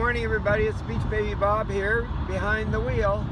morning, everybody. It's Beach Baby Bob here behind the wheel.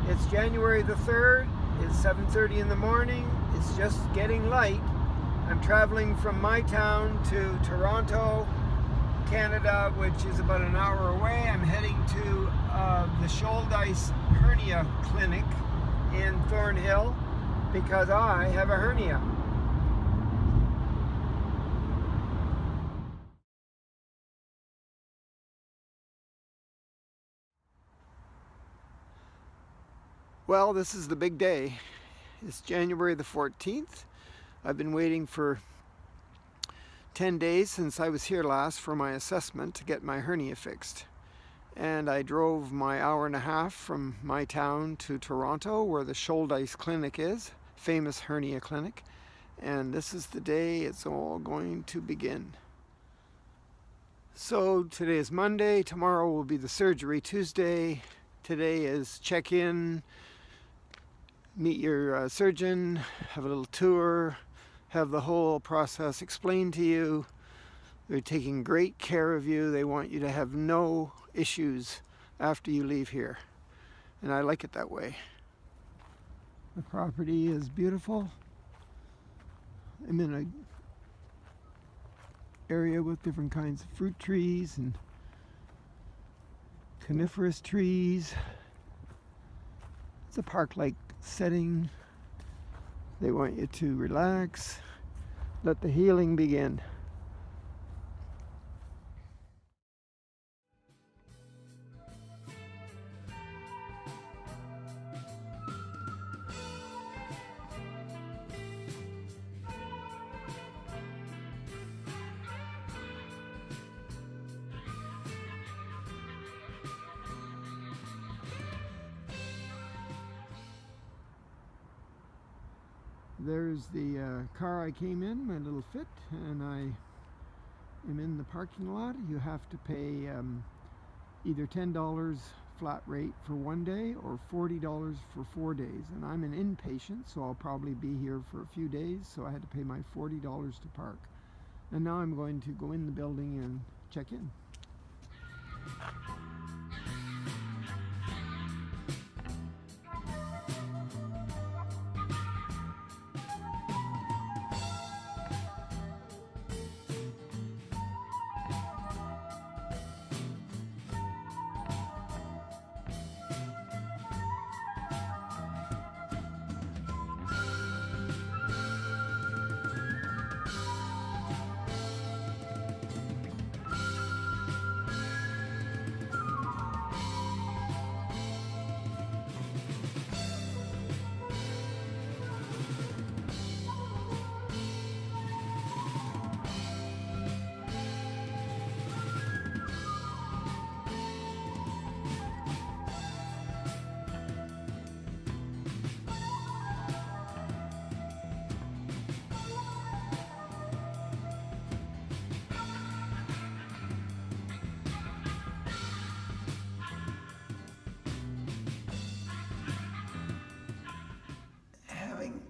It's January the 3rd. It's 7:30 in the morning. It's just getting light. I'm traveling from my town to Toronto, Canada, which is about an hour away. I'm heading to the Shouldice Hernia Clinic in Thornhill because I have a hernia. Well, this is the big day. It's January the 14th. I've been waiting for 10 days since I was here last for my assessment to get my hernia fixed. And I drove my hour and a half from my town to Toronto, where the Shouldice Clinic is, famous hernia clinic. And this is the day it's all going to begin. So today is Monday, tomorrow will be the surgery, Tuesday. Today is check-in, meet your surgeon, have a little tour, have the whole process explained to you. They're taking great care of you. They want you to have no issues after you leave here. And I like it that way. The property is beautiful. I'm in an area with different kinds of fruit trees and coniferous trees. It's a park-like setting. They want you to relax, let the healing begin. There's the car I came in, my little Fit, and I am in the parking lot. You have to pay either $10 flat rate for 1 day or $40 for 4 days. And I'm an inpatient, so I'll probably be here for a few days, so I had to pay my $40 to park. And now I'm going to go in the building and check in.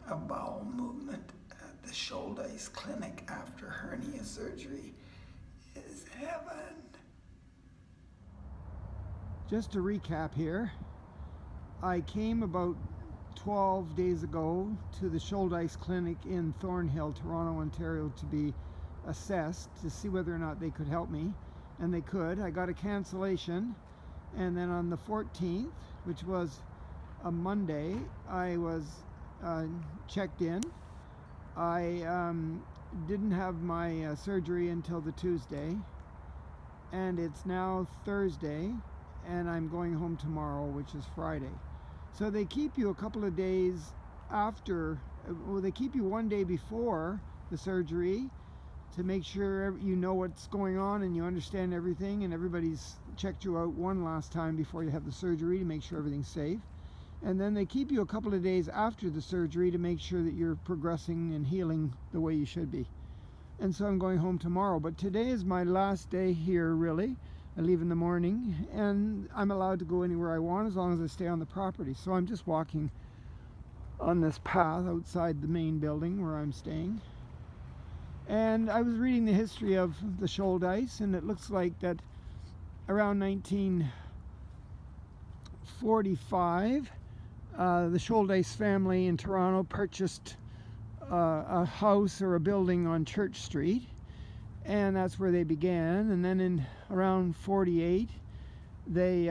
A bowel movement at the Shouldice Clinic after hernia surgery is heaven. Just to recap here, I came about 12 days ago to the Shouldice Clinic in Thornhill, Toronto, Ontario, to be assessed to see whether or not they could help me, and they could. I got a cancellation, and then on the 14th, which was a Monday, I was checked in. I didn't have my surgery until the Tuesday, and it's now Thursday, and I'm going home tomorrow, which is Friday. So they keep you a couple of days after, well, they keep you 1 day before the surgery to make sure you know what's going on and you understand everything, and everybody's checked you out one last time before you have the surgery to make sure everything's safe. And then they keep you a couple of days after the surgery to make sure that you're progressing and healing the way you should be. And so I'm going home tomorrow. But today is my last day here, really. I leave in the morning, and I'm allowed to go anywhere I want as long as I stay on the property. So I'm just walking on this path outside the main building where I'm staying. And I was reading the history of the Shouldice, and it looks like that around 1945, the Shouldice family in Toronto purchased a house or a building on Church Street, and that's where they began. And then in around 48, they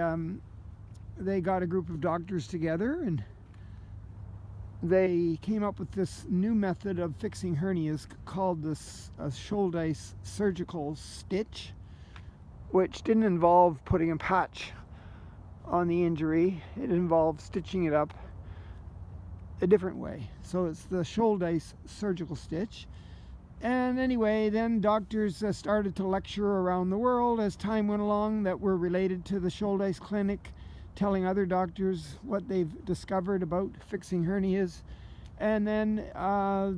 got a group of doctors together, and they came up with this new method of fixing hernias called this Shouldice surgical stitch, which didn't involve putting a patch on the injury. It involved stitching it up a different way. So it's the Shouldice surgical stitch. And anyway, then doctors started to lecture around the world as time went along that were related to the Shouldice Clinic, telling other doctors what they've discovered about fixing hernias. And then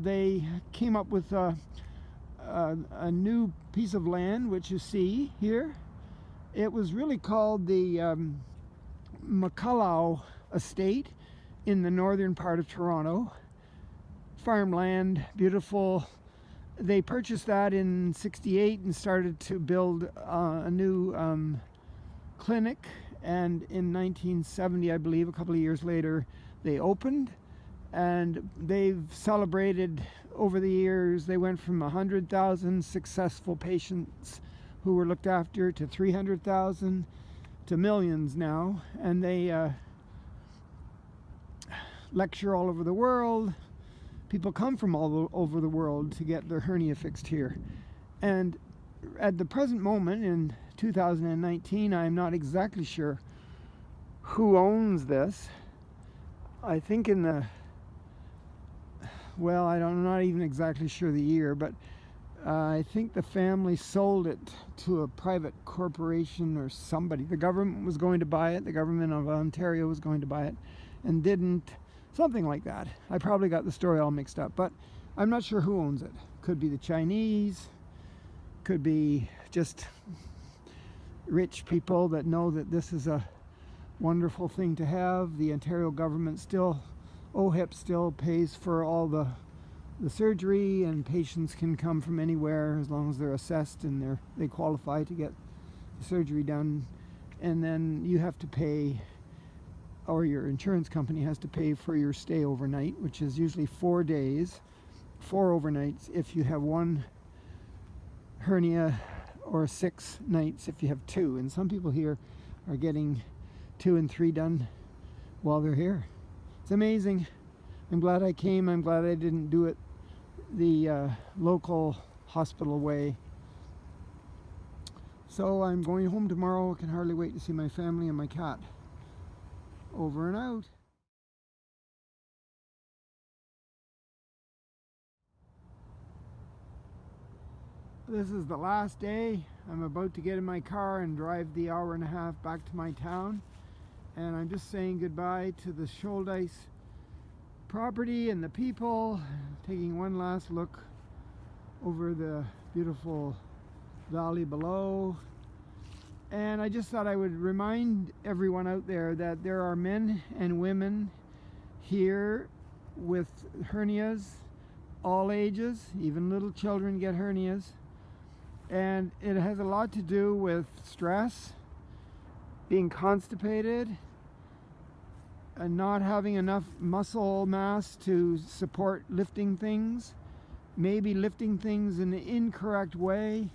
they came up with a new piece of land, which you see here. It was really called the McCullough Estate in the northern part of Toronto. Farmland, beautiful. They purchased that in '68 and started to build a new clinic, and in 1970, I believe, a couple of years later, they opened, and they've celebrated over the years. They went from 100,000 successful patients who were looked after to 300,000 to millions now, and they lecture all over the world. People come from all over the world to get their hernia fixed here. And at the present moment in 2019, I'm not exactly sure who owns this. I think in the, well, I'm not even exactly sure the year, but I think the family sold it to a private corporation or somebody. The government was going to buy it. The government of Ontario was going to buy it and didn't. Something like that. I probably got the story all mixed up, but I'm not sure who owns it. Could be the Chinese, could be just rich people that know that this is a wonderful thing to have. The Ontario government still, OHIP still pays for all the surgery, and patients can come from anywhere as long as they're assessed and they qualify to get the surgery done. And then you have to pay, or your insurance company has to pay for your stay overnight, which is usually 4 days, 4 overnights if you have one hernia, or 6 nights if you have 2. And some people here are getting 2 and 3 done while they're here. It's amazing. I'm glad I came. I'm glad I didn't do it the local hospital way. So I'm going home tomorrow. I can hardly wait to see my family and my cat. Over and out. This is the last day. I'm about to get in my car and drive the hour and a half back to my town. And I'm just saying goodbye to the Shouldice property and the people, taking one last look over the beautiful valley below. And I just thought I would remind everyone out there that there are men and women here with hernias, all ages, even little children get hernias. And it has a lot to do with stress, being constipated, and not having enough muscle mass to support lifting things, maybe lifting things in the incorrect way,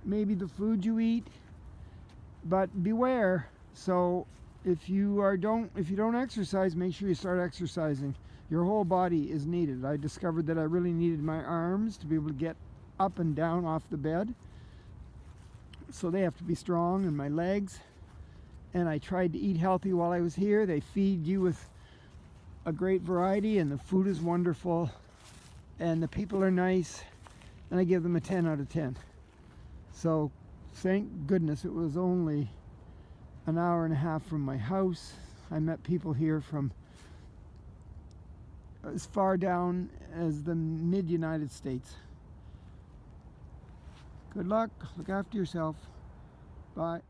maybe the food you eat. But beware. So if you don't exercise, make sure you start exercising. Your whole body is needed. I discovered that I really needed my arms to be able to get up and down off the bed, so they have to be strong, and my legs. And I tried to eat healthy while I was here. They feed you with a great variety, and the food is wonderful, and the people are nice, and I give them a 10 out of 10. So thank goodness it was only an hour and a half from my house. I met people here from as far down as the mid-United States. Good luck. Look after yourself. Bye.